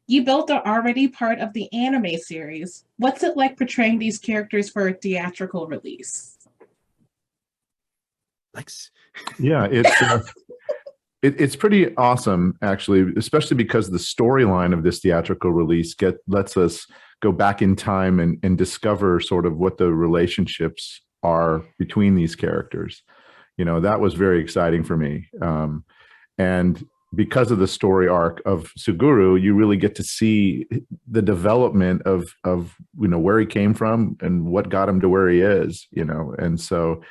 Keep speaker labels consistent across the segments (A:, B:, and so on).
A: You both are already part of the anime series. What's it like portraying these characters for a theatrical release?
B: Lex.
C: Yeah, it's pretty awesome actually, especially because the storyline of this theatrical release lets us go back in time and discover sort of what the relationships are between these characters. You know, that was very exciting for me. And because of the story arc of Suguru, you really get to see the development of where he came from and what got him to where he is, and so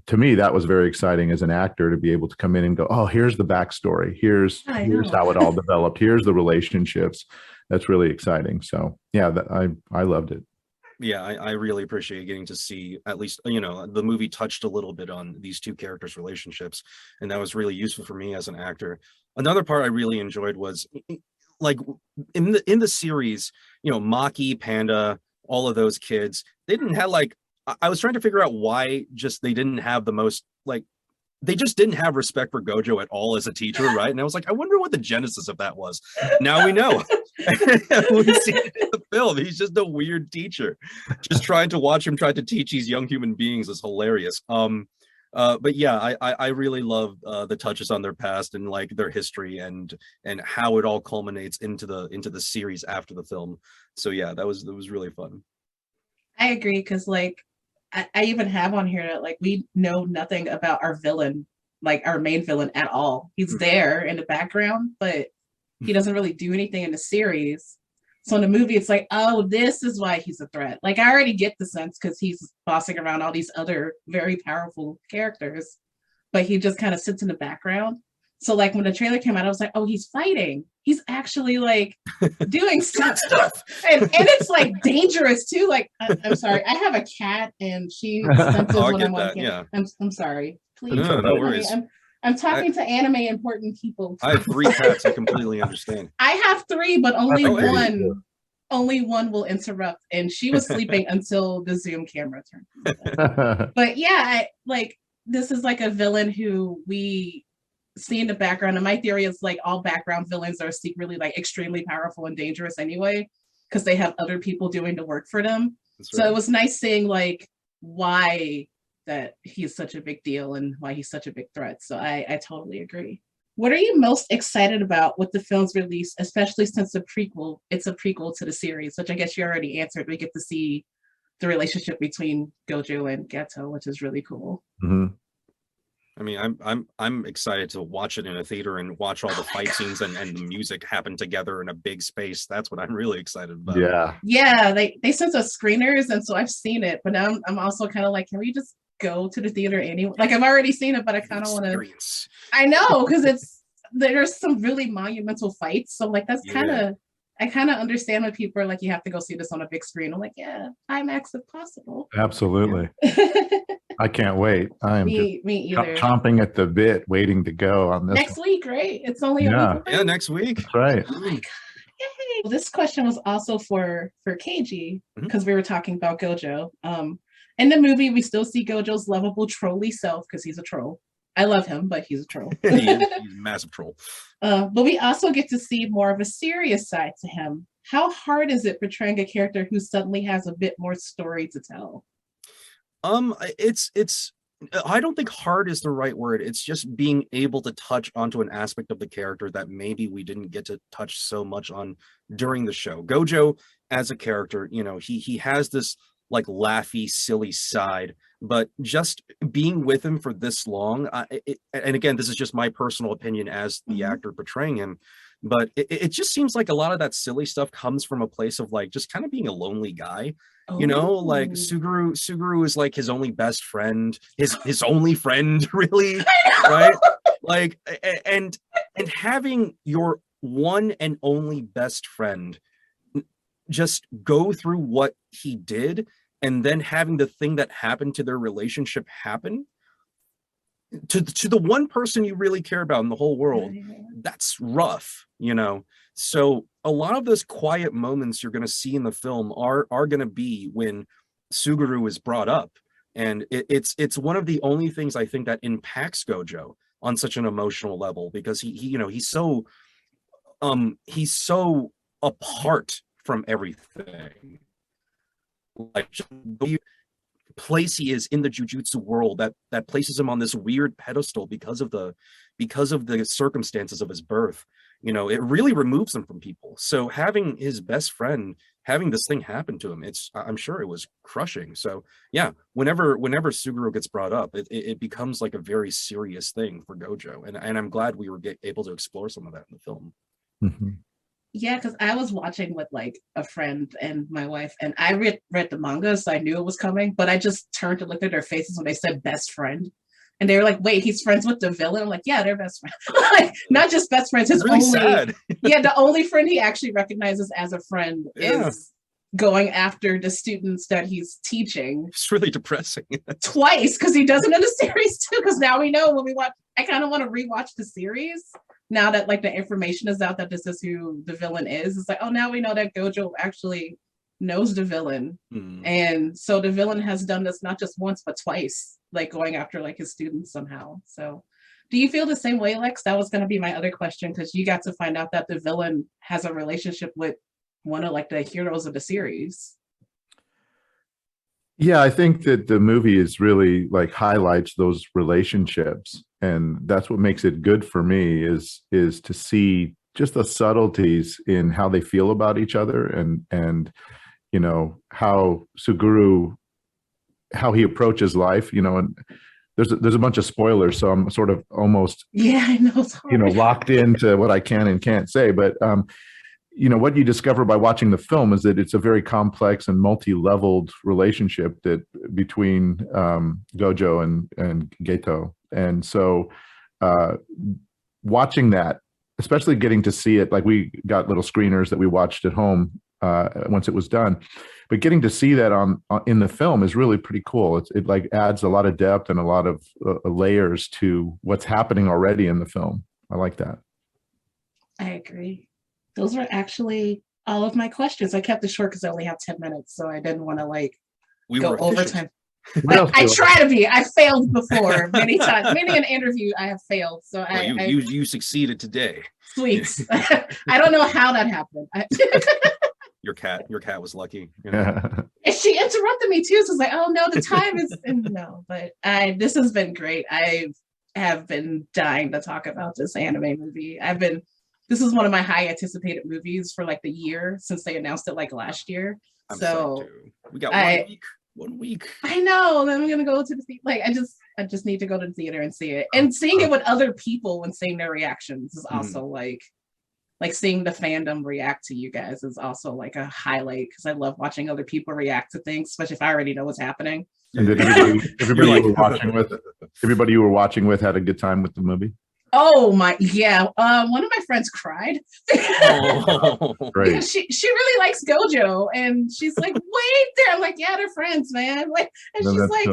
C: to me that was very exciting as an actor to be able to come in and go, oh, here's the backstory, here's how it all developed, here's the relationships. That's really exciting. So yeah, I loved it.
B: Yeah, I really appreciate getting to see, at least, the movie touched a little bit on these two characters' relationships, and that was really useful for me as an actor. Another part I really enjoyed was, like, in the series, Maki, Panda, all of those kids, they didn't have, like, I was trying to figure out why just they didn't have the most, like, they just didn't have respect for Gojo at all as a teacher, right? And I was like, I wonder what the genesis of that was. Now we know. We see it in the film. He's just a weird teacher. Just trying to watch him try to teach these young human beings is hilarious. But yeah, I really love the touches on their past and like their history and how it all culminates into the series after the film. So yeah, that was really fun.
A: I agree, because like I even have on here that like we know nothing about our villain, like our main villain at all. He's there in the background, but he doesn't really do anything in the series. So in the movie, it's like, oh, this is why he's a threat. Like I already get the sense because he's bossing around all these other very powerful characters, but he just kind of sits in the background. So like when the trailer came out, I was like, oh, he's fighting. He's actually like doing stuff. And it's like dangerous too. Like, I'm sorry, I have a cat and she senses when I'm on camera. Yeah. I'm sorry. Please.
B: No worries.
A: I'm talking to anime important people.
B: I have 3 cats. I completely understand.
A: I have 3, but only one will interrupt. And she was sleeping until the Zoom camera turned. But yeah, this is like a villain who we see in the background. And my theory is like all background villains are secretly like extremely powerful and dangerous anyway, because they have other people doing the work for them. That's right. So it was nice seeing like why that he's such a big deal and why he's such a big threat. So I totally agree. What are you most excited about with the film's release, especially since it's a prequel to the series, which I guess you already answered. We get to see the relationship between Gojo and Geto, which is really cool.
C: Mm-hmm.
B: I mean, I'm excited to watch it in a theater and watch all the fight scenes and the music happen together in a big space. That's what I'm really excited about.
A: Yeah. They sent us screeners, and so I've seen it, but now I'm also kind of like, can we just go to the theater anyway? Like I've already seen it, but I kind of want to. I know, because there's some really monumental fights, so like that's kind of. I kind of understand when people are like, you have to go see this on a big screen. I'm like, yeah, IMAX if possible.
C: Absolutely. I can't wait. I'm
A: me either.
C: Chomping at the bit, waiting to go on this
A: next week, right? It's only a week away.
B: Yeah, next week.
C: That's right.
A: Oh my God. Yay. This question was also for Kaiji, because we were talking about Gojo. In the movie, we still see Gojo's lovable trolly self because he's a troll. I love him, but he's a troll.
B: He's a massive troll.
A: But we also get to see more of a serious side to him. How hard is it portraying a character who suddenly has a bit more story to tell?
B: It's I don't think hard is the right word. It's just being able to touch onto an aspect of the character that maybe we didn't get to touch so much on during the show. Gojo as a character, he has this like laughy, silly side, but just being with him for this long, and again, this is just my personal opinion as the actor portraying him, but it just seems like a lot of that silly stuff comes from a place of like just kind of being a lonely guy. Like Suguru is like his only best friend, his only friend, really, right? Like, and having your one and only best friend just go through what he did, and then having the thing that happened to their relationship happen to the one person you really care about in the whole world, that's rough, So a lot of those quiet moments you're going to see in the film are going to be when Suguru is brought up, and it's one of the only things I think that impacts Gojo on such an emotional level, because he's so apart from everything. Like the place he is in the jujutsu world that places him on this weird pedestal because of the circumstances of his birth. You know, it really removes him from people. So having his best friend having this thing happen to him, I'm sure it was crushing. So yeah, whenever Suguru gets brought up, it becomes like a very serious thing for Gojo, and I'm glad we were able to explore some of that in the film.
C: Mm-hmm.
A: Yeah, because I was watching with like a friend and my wife, and I read the manga, so I knew it was coming, but I just turned and looked at their faces when they said best friend. And they were like, wait, he's friends with the villain? I'm like, yeah, they're best friends. Like, not just best friends, his
B: really
A: only
B: sad.
A: Yeah, the only friend he actually recognizes as a friend is going after the students that he's teaching.
B: It's really depressing.
A: Twice, because he does it in the series too, because now we know when we watch, I kind of want to rewatch the series now that like the information is out that this is who the villain is. It's like, oh, now we know that Gojo actually knows the villain. And so the villain has done this not just once but twice, like going after like his students somehow. So do you feel the same way, Lex? That was going to be my other question, because you got to find out that the villain has a relationship with one of like the heroes of the series.
C: Yeah, I think that the movie is really like highlights those relationships, and that's what makes it good for me is to see just the subtleties in how they feel about each other, and you know how Suguru, how he approaches life, you know. And there's a bunch of spoilers, so I'm sort of almost
A: I know, it's hard.
C: You know, locked into what I can and can't say, but you know, what you discover by watching the film is that it's a very complex and multi-leveled relationship that between Gojo and Geto. And so watching that, especially getting to see it, like we got little screeners that we watched at home once it was done, but getting to see that in the film is really pretty cool. It like adds a lot of depth and a lot of layers to what's happening already in the film. I like that.
A: I agree. Those were actually all of my questions. I kept it short because I only have 10 minutes, so I didn't want to like go overtime. I try to be. I failed before many times. Many an interview I have failed. So
B: you succeeded today.
A: Sweet. I don't know how that happened.
B: Your cat was lucky. You know?
A: And she interrupted me too. So it's like, oh no, the time is no. But this has been great. I have been dying to talk about this anime movie. This is one of my high anticipated movies for like the year since they announced it like last year. So
B: we got 1 week.
A: I know. Then I'm gonna go to the theater. Like I just need to go to the theater and see it. And seeing it with other people and seeing their reactions is also like seeing the fandom react to you guys is also like a highlight, because I love watching other people react to things, especially if I already know what's happening.
C: And did everybody you were watching with had a good time with the movie?
A: Oh my, yeah. One of my friends cried.
C: Great.
A: She really likes Gojo, and she's like, wait there. I'm like, yeah, they're friends, man. Like, and she's like,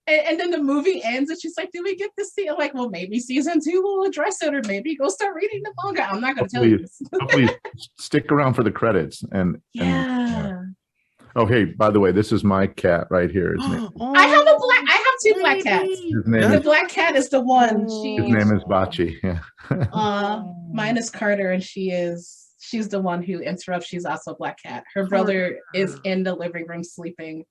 A: and then the movie ends, and she's like, do we get to see it? I'm like, well, maybe season 2 will address it, or maybe go start reading the manga. I'm not going to tell you this.
C: Hopefully stick around for the credits. And oh, hey, by the way, this is my cat right here.
A: I have 2 black cats. The black cat is the one.
C: His name is Bachi. Yeah.
A: Mine is Carter, and she's the one who interrupts. She's also a black cat. Her brother is in the living room sleeping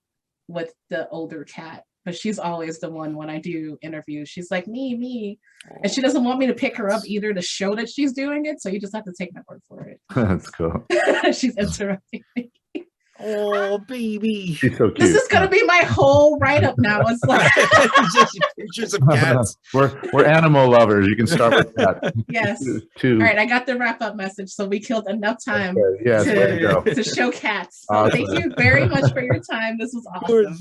A: with the older cat, but she's always the one when I do interviews. She's like, me. And she doesn't want me to pick her up either to show that she's doing it. So you just have to take my word for it.
C: That's cool.
A: She's interrupting me.
B: Oh, baby.
C: She's so cute.
A: This is gonna be my whole write-up now. It's like
B: just pictures of cats.
C: We're animal lovers. You can start with that.
A: Yes. All right, I got the wrap-up message, so we killed enough time
C: to show cats.
A: So thank you very much for your time. This was awesome.